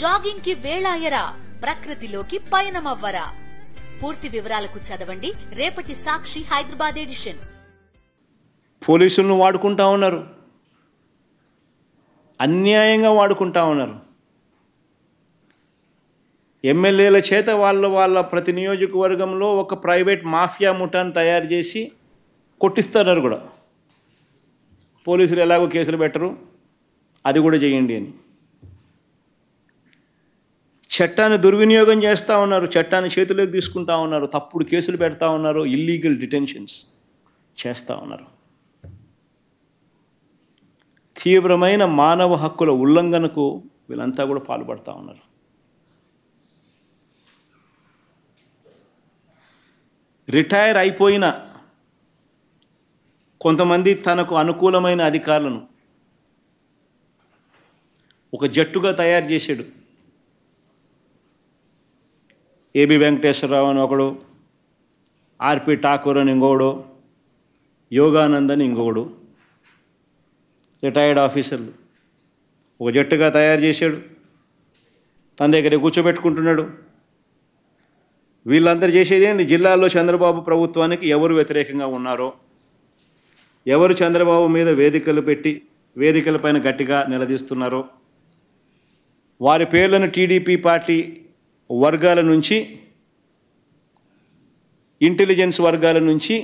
Jogging కి వేళాయరా, ప్రకృతిలోకి పయనమవ్వరా? పూర్తి వివరాలకు చదవండి రేపటి సాక్షి హైదరాబాద్ ఎడిషన్. పోలీసులను వాడుకుంటా ఉన్నారు, అన్యాయంగా వాడుకుంటా ఉన్నారు. ఎమ్మెల్యేల చేత వాళ్ళ ప్రతి నియోజకవర్గంలో ఒక ప్రైవేట్ మాఫియా ముఠాను తయారు చేసి కొట్టిస్తున్నారు కూడా. పోలీసులు ఎలాగో కేసులు పెట్టరు, అది కూడా చేయండి అని. చట్టాన్ని దుర్వినియోగం చేస్తూ ఉన్నారు, చట్టాన్ని చేతిలోకి తీసుకుంటా ఉన్నారు, తప్పుడు కేసులు పెడతా ఉన్నారు, ఇల్లీగల్ డిటెన్షన్స్ చేస్తూ ఉన్నారు. తీవ్రమైన మానవ హక్కుల ఉల్లంఘనకు వీళ్ళంతా కూడా పాల్పడుతూ ఉన్నారు. రిటైర్ అయిపోయిన కొంతమంది తనకు అనుకూలమైన అధికారులను ఒక జట్టుగా తయారు చేశాడు. ఏబి వెంకటేశ్వరరావు అని ఒకడు, ఆర్పి ఠాకూర్ అని ఇంకొకడు, యోగానంద్ అని ఇంకొకడు, రిటైర్డ్ ఆఫీసర్లు ఒక జట్టుగా తయారు చేశాడు. తన దగ్గర కూర్చోబెట్టుకుంటున్నాడు. వీళ్ళందరూ చేసేది ఏంది? జిల్లాల్లో చంద్రబాబు ప్రభుత్వానికి ఎవరు వ్యతిరేకంగా ఉన్నారో, ఎవరు చంద్రబాబు మీద వేదికలు పెట్టి వేదికలపైన గట్టిగా నిలదీస్తున్నారో వారి పేర్లను టీడీపీ పార్టీ వర్గాల నుంచి, ఇంటెలిజెన్స్ వర్గాల నుంచి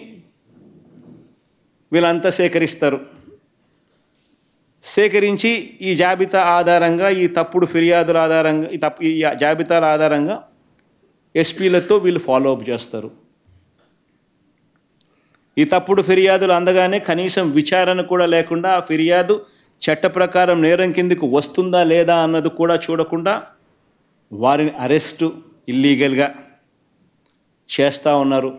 వీళ్ళంతా సేకరిస్తారు. సేకరించి ఈ జాబితా ఆధారంగా, ఈ తప్పుడు ఫిర్యాదుల ఆధారంగా, ఈ జాబితాల ఆధారంగా ఎస్పీలతో వీళ్ళు ఫాలో అప్ చేస్తారు. ఈ తప్పుడు ఫిర్యాదులు అందగానే కనీసం విచారణ కూడా లేకుండా ఆ ఫిర్యాదు చట్ట ప్రకారం నేరం కిందకు వస్తుందా లేదా అన్నది కూడా చూడకుండా వారిని అరెస్టు ఇల్లీగల్గా చేస్తూ ఉన్నారు.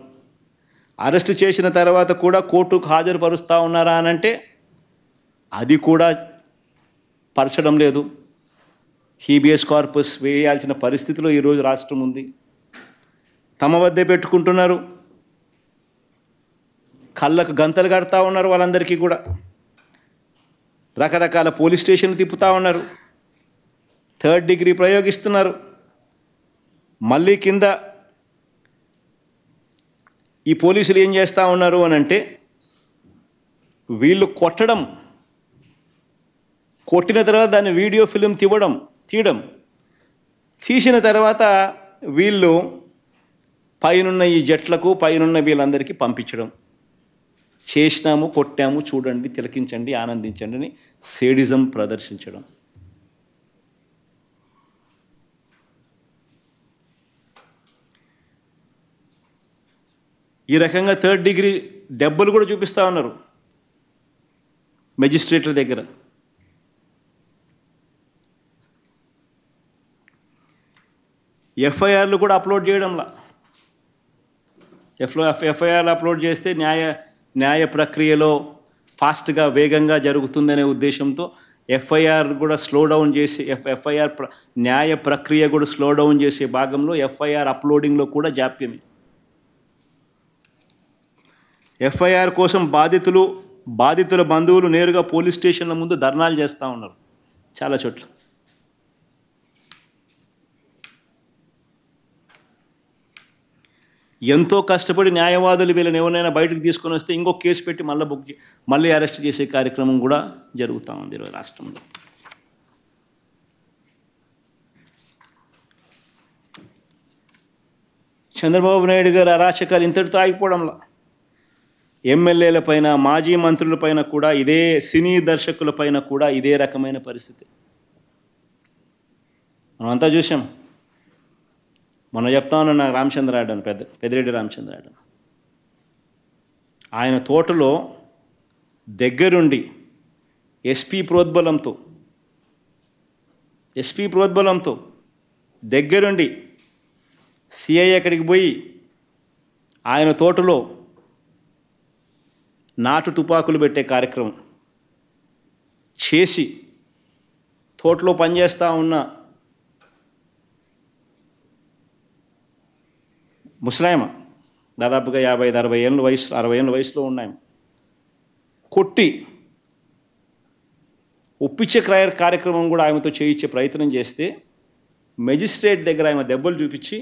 అరెస్టు చేసిన తర్వాత కూడా కోర్టుకు హాజరుపరుస్తూ ఉన్నారా అనంటే అది కూడా పరచడం లేదు. హీబియస్ కార్పస్ వేయాల్సిన పరిస్థితిలో ఈరోజు రాష్ట్రం ఉంది. తమ వద్దే పెట్టుకుంటున్నారు, కళ్ళకు గంతలు కడతా ఉన్నారు. వాళ్ళందరికీ కూడా రకరకాల పోలీస్ స్టేషన్లు తిప్పుతూ ఉన్నారు, థర్డ్ డిగ్రీ ప్రయోగిస్తున్నారు. మళ్ళీ కింద ఈ పోలీసులు ఏం చేస్తూ ఉన్నారు అని అంటే, వీళ్ళు కొట్టిన తర్వాత దాన్ని వీడియో ఫిలిం తీయడం, తీసిన తర్వాత వీళ్ళు పైనున్న ఈ జట్లకు, పైనున్న వీళ్ళందరికీ పంపించడం. చేసినాము, కొట్టాము, చూడండి, తిలకించండి, ఆనందించండి అని సేడిజం ప్రదర్శించడం. ఈ రకంగా థర్డ్ డిగ్రీ దెబ్బలు కూడా చూపిస్తూ ఉన్నారు మెజిస్ట్రేట్ల దగ్గర. ఎఫ్ఐఆర్లు కూడా అప్లోడ్ చేయడంలా. ఎఫ్ఐఆర్లు అప్లోడ్ చేస్తే న్యాయ ప్రక్రియలో ఫాస్ట్గా, వేగంగా జరుగుతుందనే ఉద్దేశంతో ఎఫ్ఐఆర్ కూడా స్లో డౌన్ చేసి, న్యాయ ప్రక్రియ కూడా స్లో డౌన్ చేసే భాగంలో ఎఫ్ఐఆర్ అప్లోడింగ్లో కూడా జాప్యమే. ఎఫ్ఐఆర్ కోసం బాధితుల బంధువులు నేరుగా పోలీస్ స్టేషన్ల ముందు ధర్నాలు చేస్తూ ఉన్నారు చాలా చోట్ల. ఎంతో కష్టపడి న్యాయవాదులు వీళ్ళని ఎవరైనా బయటకు తీసుకొని వస్తే ఇంకో కేసు పెట్టి మళ్ళీ అరెస్ట్ చేసే కార్యక్రమం కూడా జరుగుతూ ఉంది ఈరోజు రాష్ట్రంలో. చంద్రబాబు నాయుడు గారు అరాచకాలు ఇంతటితో ఆగిపోవడంలా. ఎమ్మెల్యేలపైన, మాజీ మంత్రులపైన కూడా ఇదే, సినీ దర్శకులపైన కూడా ఇదే రకమైన పరిస్థితి మనమంతా చూసాం. మొన్న చెప్తా ఉన్నా రామచంద్రారెడ్డి అని, పెద్దిరెడ్డి రామచంద్రారెడ్డి, ఆయన తోటలో దగ్గరుండి ఎస్పీ ప్రోద్బలంతో దగ్గరుండి సిఐ అక్కడికి పోయి ఆయన తోటలో నాటు తుపాకులు పెట్టే కార్యక్రమం చేసి, తోటలో పనిచేస్తూ ఉన్న ముసలాయమ, దాదాపుగా 55-60 ఏళ్ళ వయసు, 60 ఏళ్ళ వయసులో ఉన్నాయమ, కొట్టి ఒప్పించే కార్యక్రమం కూడా ఆమెతో చేయించే ప్రయత్నం చేస్తే మెజిస్ట్రేట్ దగ్గర ఆయన దెబ్బలు చూపించి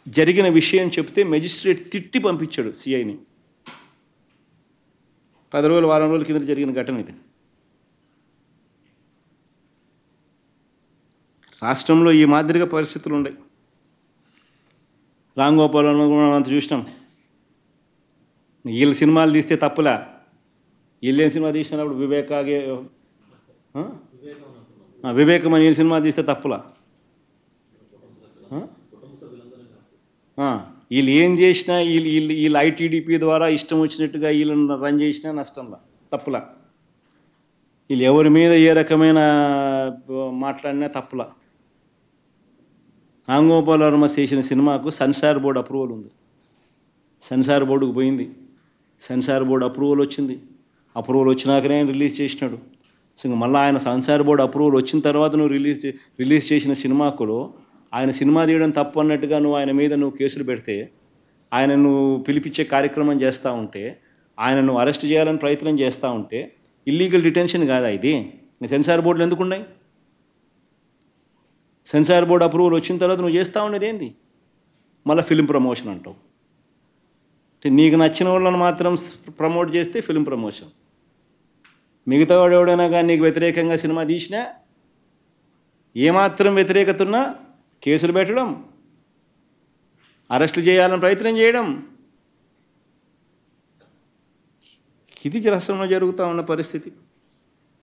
జరిగిన విషయం చెప్తే మెజిస్ట్రేట్ తిట్టి పంపించాడు సిఐని. 10 రోజులు వారం రోజుల కింద జరిగిన ఘటన ఇది. రాష్ట్రంలో ఈ మాదిరిగా పరిస్థితులు ఉన్నాయి. రామ్ గోపాల్ వర్మ కూడా మనం అంత చూసినాం. వీళ్ళు సినిమాలు తీస్తే తప్పులా, వీళ్ళేం సినిమా తీసినప్పుడు వివేకం అని వీళ్ళు సినిమా తీస్తే తప్పులా? వీళ్ళు ఏం చేసినా వీళ్ళు ఐటీడీపీ ద్వారా ఇష్టం వచ్చినట్టుగా వీళ్ళని రన్ చేసినా నష్టంలా, తప్పులా. వీళ్ళు ఎవరి మీద ఏ రకమైన మాట్లాడినా తప్పులా. రామ్ గోపాల్ వర్మ చేసిన సినిమాకు సెన్సార్ బోర్డు అప్రూవల్ ఉంది. సెన్సార్ బోర్డుకు పోయింది, సెన్సార్ బోర్డు అప్రూవల్ వచ్చింది. అప్రూవల్ వచ్చినాకనే రిలీజ్ చేసినాడు. సో మళ్ళీ ఆయన సెన్సార్ బోర్డు అప్రూవల్ వచ్చిన తర్వాత నువ్వు రిలీజ్ చేసిన సినిమాకులో ఆయన సినిమా తీయడం తప్పు అన్నట్టుగా నువ్వు ఆయన మీద కేసులు పెడితే, ఆయన నువ్వు పిలిపించే కార్యక్రమం చేస్తూ ఉంటే, ఆయన నువ్వు అరెస్ట్ చేయాలని ప్రయత్నం చేస్తూ ఉంటే ఇల్లీగల్ డిటెన్షన్ కాదా ఇది? సెన్సార్ బోర్డులు ఎందుకు ఉన్నాయి? సెన్సార్ బోర్డు అప్రూవల్ వచ్చిన తర్వాత నువ్వు చేస్తూ ఉండేది ఏంది? మళ్ళీ ఫిలిం ప్రమోషన్ అంటావు. నీకు నచ్చిన వాళ్ళని మాత్రం ప్రమోట్ చేస్తే ఫిలిం ప్రమోషన్, మిగతా వాడు ఎవడైనా కానీ నీకు వ్యతిరేకంగా సినిమా తీసినా ఏమాత్రం వ్యతిరేకత ఉన్నా కేసులు పెట్టడం, అరెస్టులు చేయాలని ప్రయత్నం చేయడం, ఇది రాష్ట్రంలో జరుగుతూ ఉన్న పరిస్థితి.